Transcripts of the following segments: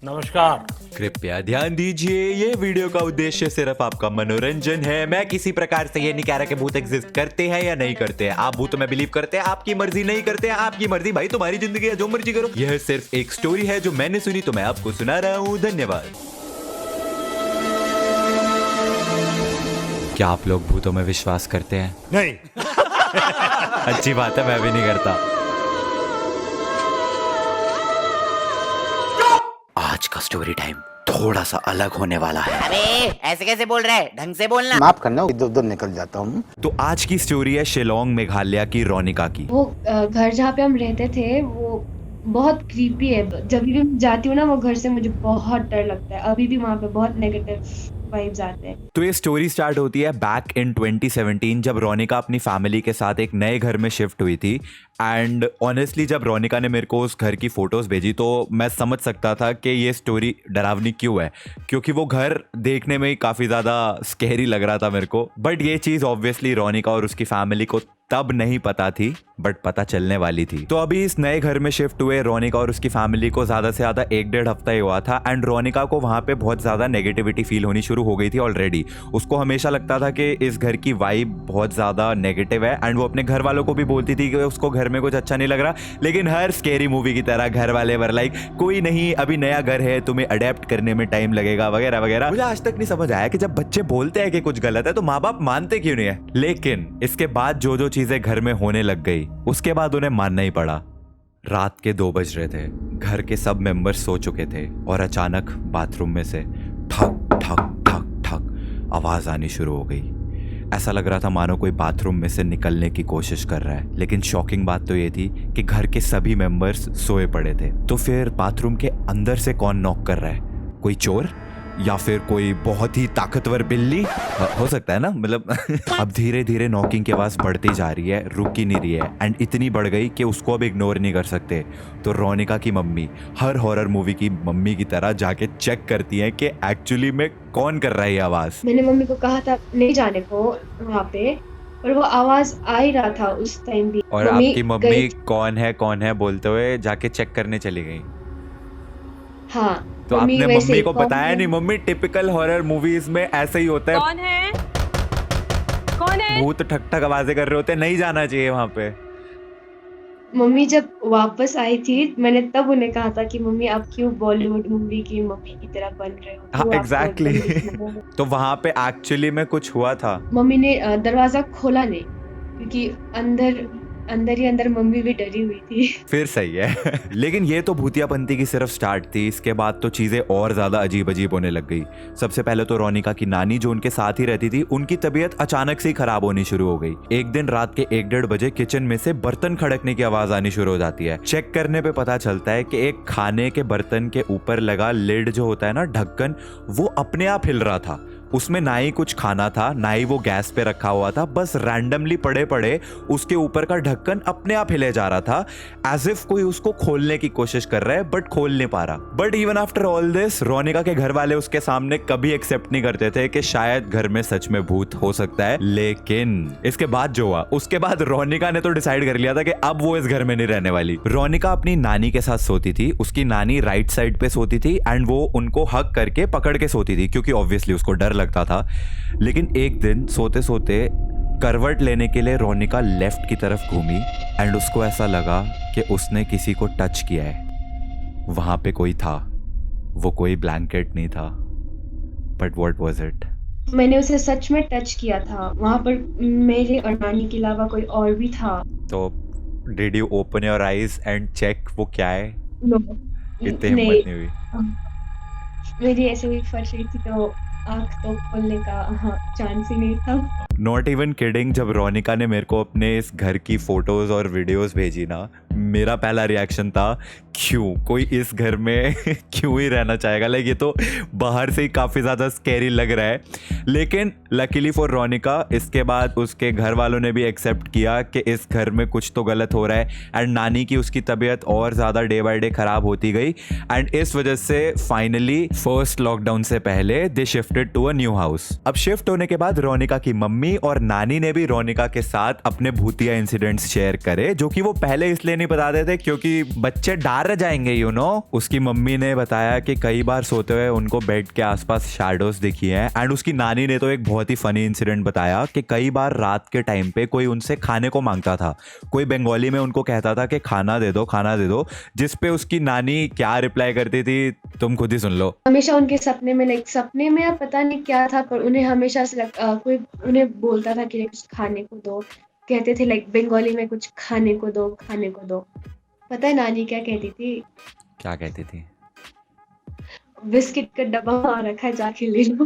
नमस्कार। कृपया ध्यान दीजिए, ये वीडियो का उद्देश्य सिर्फ आपका मनोरंजन है। मैं किसी प्रकार से ये नहीं कह रहा कि भूत एग्जिस्ट करते हैं या नहीं करते हैं। आप भूत में बिलीव करते हैं, आपकी मर्जी, नहीं करते हैं आपकी मर्जी। भाई तुम्हारी जिंदगी है, जो मर्जी करो। यह सिर्फ एक स्टोरी है जो मैंने सुनी तो मैं आपको सुना रहा हूँ। धन्यवाद। क्या आप लोग भूतों में विश्वास करते हैं? नहीं। अच्छी बात है, मैं भी नहीं करता। आज का स्टोरी टाइम थोड़ा सा अलग होने वाला है। अबे ऐसे कैसे बोल रहा है, ढंग से बोलना। माफ करना, इधर उधर निकल जाता हूँ। तो आज की स्टोरी है शिलोंग मेघालय की रोनिका की। वो घर जहाँ पे हम रहते थे वो बहुत क्रीपी है। जब भी मैं जाती हूँ ना वो घर से, मुझे बहुत डर लगता है। अभी भी वहाँ पे बहुत नेगेटिव वाइब्स आते हैं। तो ये स्टोरी स्टार्ट होती है बैक इन 2017 जब रोनिका अपनी फैमिली के साथ एक नए घर में शिफ्ट हुई थी। एंड ऑनेस्टली जब रोनिका ने मेरे को उस घर की फोटोज भेजी तो मैं समझ सकता था कि ये स्टोरी डरावनी क्यों है, क्योंकि वो घर देखने में ही काफ़ी ज़्यादा स्कैरी लग रहा था मेरे को। बट ये चीज़ ऑब्वियसली रोनिका और उसकी फैमिली को तब नहीं पता थी, बट पता चलने वाली थी। तो अभी इस नए घर में शिफ्ट हुए रोनिका और उसकी फैमिली को ज़्यादा से ज़्यादा 1-1.5 हफ्ता ही हुआ था। एंड रोनिका को वहाँ पे बहुत ज़्यादा नेगेटिविटी फील होनी शुरू हो गई थी ऑलरेडी। उसको हमेशा लगता था कि इस घर की वाइब बहुत ज़्यादा नेगेटिव है। एंड वो अपने घर वालों को भी बोलती थी कि उसको घर में कुछ अच्छा नहीं लग रहा। लेकिन हर स्केरी मूवी की तरह घर वाले वर लाइक, कोई नहीं, अभी नया घर है, तुम्हें अडेप्ट करने में टाइम लगेगा वगैरह वगैरह। मुझे आज तक नहीं समझ आया कि जब बच्चे बोलते हैं कि कुछ गलत है तो माँ बाप मानते क्यों नहीं है। लेकिन इसके बाद जो जो चीज़ें घर में होने लग गई उसके बाद उन्हें मानना ही पड़ा। रात के 2 बज रहे थे, घर के सब मेंबर्स सो चुके थे और अचानक बाथरूम में से ठक ठक ठक ठक आवाज आनी शुरू हो गई। ऐसा लग रहा था मानो कोई बाथरूम में से निकलने की कोशिश कर रहा है। लेकिन शॉकिंग बात तो ये थी कि घर के सभी मेंबर्स सोए पड़े थे। तो फिर बाथरूम के अंदर से कौन नॉक कर रहा है? कोई चोर या फिर कोई बहुत ही ताकतवर बिल्ली? हो सकता है ना, मतलब अब धीरे धीरे नॉकिंग की आवाज बढ़ती जा रही है, रुक ही नहीं रही है। एंड इतनी बढ़ गई कि उसको अब इग्नोर नहीं कर सकते। तो रोनिका की मम्मी हर हॉरर मूवी की मम्मी की तरह जाके चेक करती है कि एक्चुअली में कौन कर रहा है ये आवाज। मैंने मम्मी को कहा था नहीं जाने को वहाँ पे, पर वो आवाज आ ही रहा था उस टाइम भी। और आपकी मम्मी गई- कौन है बोलते हुए जाके चेक करने चली गई। हाँ, तो आपने वैसे मम्मी को कौन बताया है? नहीं? मम्मी टिपिकल हॉरर मूवीज में ऐसा ही होता है, कौन है? कौन है? भूत ठक ठक आवाजें कर रहे होते हैं, नहीं जाना चाहिए वहां पे। मम्मी जब वापस आई थी मैंने तब उन्हें कहा था कि मम्मी आप क्यों बॉलीवुड मूवी की मम्मी की तरह बन रहे हो? हाँ, क्यों आपको एग्जैक्टली। एकदम दिखना है? तो वहां पे एक्चुअली में कुछ हुआ था। मम्मी ने दरवाजा खोला नहीं, क्योंकि अंदर ही अंदर मम्मी भी डरी हुई थी। फिर सही है। लेकिन ये तो भूतियापंती की सिर्फ स्टार्ट थी। इसके बाद तो चीजें और ज्यादा अजीब अजीब होने लग गई। सबसे पहले तो रोनिका की नानी जो उनके साथ ही रहती थी, उनकी तबीयत अचानक से ही खराब होनी शुरू हो गई। एक दिन रात के 1-1.5 बजे किचन में से बर्तन खड़कने की आवाज आनी शुरू हो जाती है। चेक करने पे पता चलता है कि एक खाने के बर्तन के ऊपर लगा लिड जो होता है ना, ढक्कन, वो अपने आप हिल रहा था। उसमें ना ही कुछ खाना था, ना ही वो गैस पे रखा हुआ था, बस रैंडमली पड़े पड़े उसके ऊपर का ढक्कन अपने आप हिले जा रहा था, एज इफ कोई उसको खोलने की कोशिश कर रहा है बट खोल नहीं पा रहा। But even after all this Ronika के घर वाले उसके सामने कभी एक्सेप्ट नहीं करते थे कि शायद घर में सच में भूत हो सकता है। लेकिन इसके बाद जो हुआ, उसके बाद रोनिका ने तो डिसाइड कर लिया था कि अब वो इस घर में नहीं रहने वाली। रोनिका अपनी नानी के साथ सोती थी। उसकी नानी राइट साइड पे सोती थी एंड वो उनको हग करके पकड़ के सोती थी, क्योंकि ऑब्वियसली उसको डर लगता था। लेकिन एक दिन सोते सोते करवट लेने के लिए रोनिका लेफ्ट की तरफ घूमी एंड उसको ऐसा लगा कि उसने किसी को टच किया है। वहां पे कोई था, वो कोई ब्लैंकेट नहीं था, बट व्हाट वाज इट? मैंने उसे सच में टच किया था। वहां पर मेरे और नानी के अलावा कोई और भी था। तो did you open your eyes and check वो क्या है? नो, इतनी नहीं, हिम्मत नहीं हुई। मेरी ऐसे हुई फंस रही थी तो आँख तो खोलने का चांस ही नहीं था। नॉट इवन किडिंग, जब रोनिका ने मेरे को अपने इस घर की फोटोज और वीडियोस भेजी ना, मेरा पहला रिएक्शन था क्यों कोई इस घर में क्यों ही रहना चाहेगा। लाइक ये तो बाहर से ही काफ़ी ज़्यादा स्कैरी लग रहा है। लेकिन लकीली फॉर रोनिका इसके बाद उसके घर वालों ने भी एक्सेप्ट किया कि इस घर में कुछ तो गलत हो रहा है। एंड नानी की उसकी तबीयत और ज़्यादा डे बाय डे ख़राब होती गई। एंड इस वजह से फाइनली फर्स्ट लॉकडाउन से पहले they shifted to a new house. अब शिफ्ट होने के बाद रोनिका की मम्मी और नानी ने भी रोनिका के साथ अपने भूतिया इंसिडेंट्स शेयर करे, जो कि वो पहले इसलिए नहीं नहीं बताते थे क्योंकि बच्चे डर जाएंगे उसकी मम्मी ने बताया कि कई बार सोते हुए उनको बेड के आसपास शैडोज दिखी हैं। एंड उसकी नानी ने तो एक बहुत ही फनी इंसिडेंट बताया कि कई बार रात के टाइम पे कोई उनसे खाने को मांगता था, कोई बंगाली में उनको कहता था कि खाना दे दो, जिस पे उसकी नानी क्या रिप्लाई करती थी तुम खुद ही सुन लो। हमेशा उनके सपने में सपने में अब पता नहीं क्या था, पर उन्हें हमेशा से कोई उन्हें बोलता था कि कुछ खाने को दो, कहते थे बंगाली में कुछ खाने को दो। पता है नानी क्या कहती थी? क्या कहती थी? बिस्किट का डब्बा वहाँ रखा है, जाके ले लो।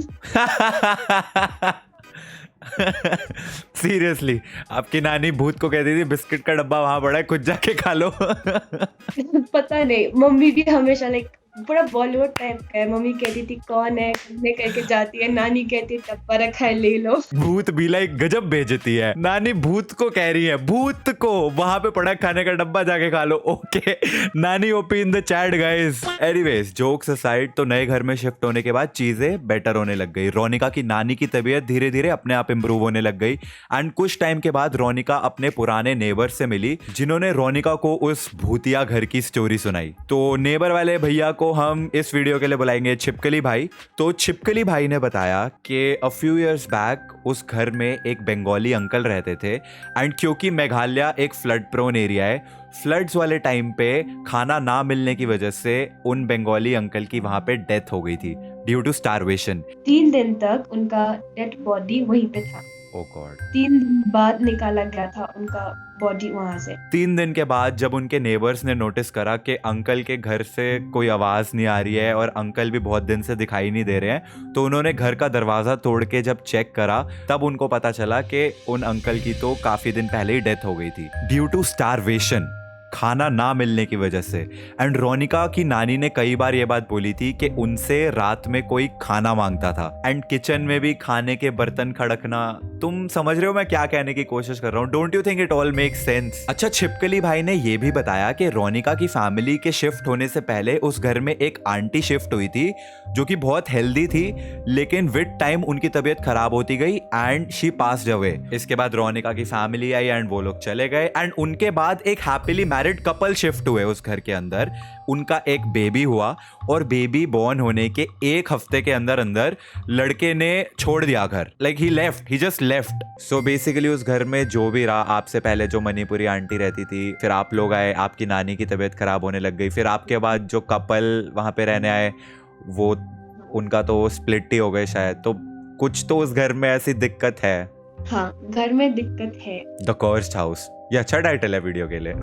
सीरियसली आपकी नानी भूत को कहती थी बिस्किट का डब्बा वहां पड़ा है, खुद जाके खा लो। पता नहीं, मम्मी भी हमेशा पूरा बॉलीवुड टाइप का है। मम्मी कहती थी कौन है, करने करके जाती है, नानी कहती है डब्बा रखा है, ले लो। भूत भी गजब बेइज्जती है। नानी भूत को कह रही है, भूत को वहां पे पड़ा खाने का डब्बा जाके खा लो। ओके, नानी OP in the chat guys. Anyways, jokes aside, तो नए घर में शिफ्ट होने के बाद चीजें बेटर होने लग गई। रोनिका की नानी की तबीयत धीरे धीरे अपने आप इंप्रूव होने लग गई। एंड कुछ टाइम के बाद रोनिका अपने पुराने नेबर से मिली, जिन्होंने रोनिका को उस भूतिया घर की स्टोरी सुनाई। तो नेबर वाले भैया को हम इस वीडियो के लिए बुलाएंगे छिपकली भाई। तो छिपकली भाई ने बताया कि अ फ्यू इयर्स बैक उस घर में एक बंगाली अंकल रहते थे। एंड क्योंकि मेघालय एक फ्लड प्रोन एरिया है, फ्लड्स वाले टाइम पे खाना ना मिलने की वजह से उन बंगाली अंकल की वहां पे डेथ हो गई थी ड्यू टू स्टारवेशन। 3 दिन तक उनका डेड बॉडी वहीं पे था। ओ गॉड। 3 दिन बाद निकाला गया था उनका बॉडी वहां से। 3 दिन के बाद जब उनके नेबर्स ने नोटिस करा कि अंकल के घर से कोई आवाज नहीं आ रही है और अंकल भी बहुत दिन से दिखाई नहीं दे रहे हैं, तो उन्होंने घर का दरवाजा तोड़ के जब चेक करा, तब उनको पता चला कि उन अंकल की तो काफी दिन पहले ही डेथ हो गई थी ड्यू टू स्टारवेशन, खाना ना मिलने की वजह से। एंड रोनिका की नानी ने कई बार ये बात बोली थी कि उनसे रात में कोई खाना मांगता था। एंड किचन में भी खाने के बर्तन खड़कना। तुम समझ रहे हो मैं क्या कहने की कोशिश कर रहा हूँ? Don't you think it all make sense? अच्छा, छिपकली भाई ने ये भी बताया कि रोनिका की फैमिली के शिफ्ट होने से पहले उस घर में एक आंटी शिफ्ट हुई थी जो कि बहुत हेल्दी थी, लेकिन विद टाइम उनकी तबीयत खराब होती गई एंड शी पास्ड अवे। इसके बाद रोनिका की फैमिली आई एंड वो लोग चले गए। एंड उनके बाद एक हैप्पीली मैरिड कपल शिफ्ट हुए उस घर के अंदर। उनका एक बेबी हुआ और बेबी बॉर्न होने के 1 हफ्ते के अंदर अंदर लड़के ने छोड़ दिया घर। ही जस्ट लेफ्ट। सो बेसिकली उस घर में जो भी रहा, आपसे पहले जो मणिपुरी आंटी रहती थी, फिर आप लोग आए, आपकी नानी की तबीयत खराब होने लग गई, फिर आपके बाद जो कपल वहां पे रहने आए वो उनका तो स्प्लिट ही हो गए शायद। तो कुछ तो उस घर में ऐसी दिक्कत है। हाँ, घर में दिक्कत है। द कर्स्ड हाउस, ये अच्छा टाइटल है वीडियो के लिए।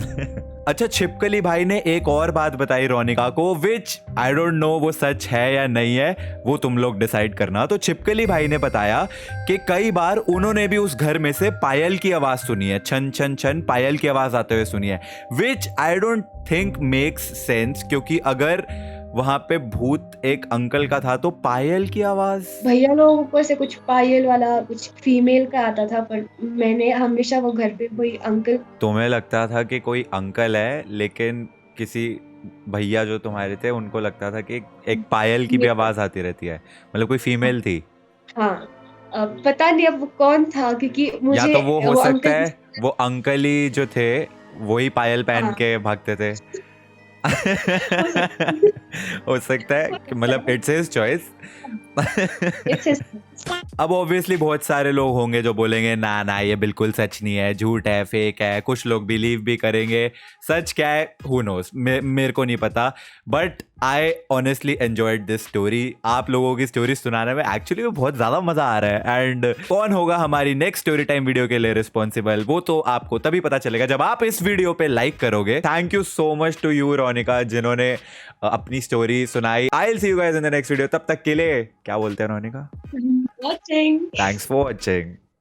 अच्छा, छिपकली भाई ने एक और बात बताई रोनिका को, विच आई डोंट नो वो सच है या नहीं है, वो तुम लोग डिसाइड करना। तो छिपकली भाई ने बताया कि कई बार उन्होंने भी उस घर में से पायल की आवाज सुनी है, छन छन छन पायल की आवाज आते हुए सुनी है, which I don't think makes sense, क्योंकि अगर वहां पे भूत एक अंकल का था तो पायल की आवाज। भैया लोगों को से कुछ पायल वाला कुछ फीमेल का आता था, पर मैंने हमेशा वो घर पे कोई अंकल। तुम्हें लगता था कि कोई अंकल है, लेकिन किसी भैया जो तुम्हारे थे उनको लगता था कि एक पायल की भी आवाज आती रहती है, मतलब कोई फीमेल थी। हाँ, पता नहीं अब वो कौन था, क्योंकि मुझे या तो वो हो सकता अंकल है वो अंकल ही जो थे वही पायल पहन हाँ। के भागते थे। हो सकता है कि मतलब इट्स हिज चॉइस। अब ऑब्वियसली बहुत सारे लोग होंगे जो बोलेंगे ना ना ये बिल्कुल सच नहीं है, झूठ है, फेक है। कुछ लोग बिलीव भी करेंगे। सच क्या है हु नोस, मेरे को नहीं पता। But I honestly enjoyed this story. आप लोगों की स्टोरी सुनाने में एक्चुअली बहुत ज़्यादा मज़ा आ रहा है। एंड कौन होगा हमारी नेक्स्ट स्टोरी टाइम वीडियो के लिए रिस्पॉन्सिबल, वो तो आपको तभी पता चलेगा जब आप इस वीडियो पे लाइक करोगे। Thank you so much to you Ronika, जिन्होंने अपनी स्टोरी सुनाई। I will see you guys in the next video. तब तक के लिए क्या बोलते हैं Ronika? watching. Thanks for watching.